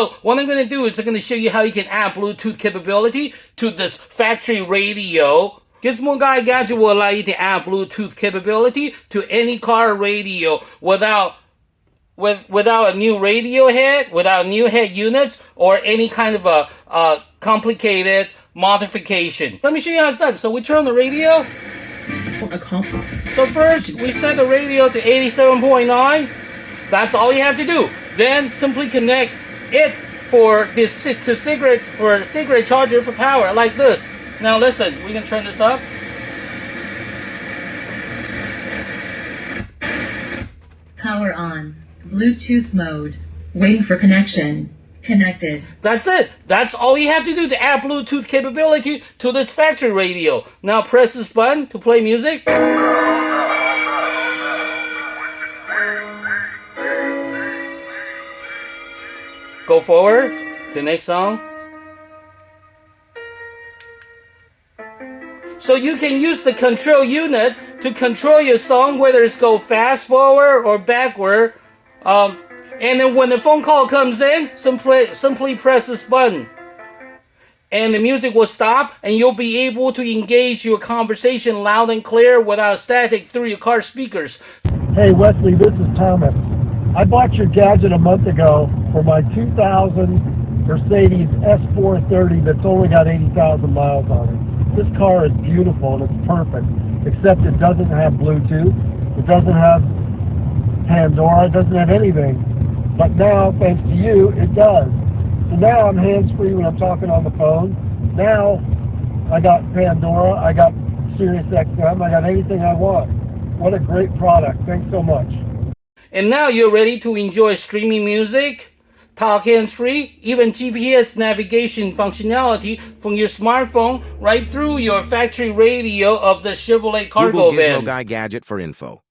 So what I'm going to do is I'm going to show you how you can add Bluetooth capability to this factory radio. Gizmo Guy Gadget will allow you to add Bluetooth capability to any car radio without a new radio head, without new head units, or any kind of a complicated modification. Let me show you how it's done. So we turn on the radio. So first, we set the radio to 87.9. That's all you have to do. Then simply connect it for a cigarette charger for power, like this. Now listen, we can turn this up. Power on. Bluetooth mode. Waiting for connection. Connected. That's it. That's all you have to do to add Bluetooth capability to this factory radio. Now press this button to play music. Go forward to the next song. So you can use the control unit to control your song, whether it's go fast forward or backward. And then when the phone call comes in, simply press this button. And the music will stop, and you'll be able to engage your conversation loud and clear without static through your car speakers. Hey Wesley, this is Thomas. I bought your gadget a month ago for my 2000 Mercedes S430 that's only got 80,000 miles on it. This car is beautiful and it's perfect, except it doesn't have Bluetooth, it doesn't have Pandora, it doesn't have anything. But now, thanks to you, it does. So now I'm hands-free when I'm talking on the phone. Now I got Pandora, I got Sirius XM, I got anything I want. What a great product. Thanks so much. And now you're ready to enjoy streaming music, talk hands-free, even GPS navigation functionality from your smartphone right through your factory radio of the Chevrolet cargo Google van. Gizmo Guy Gadget for info.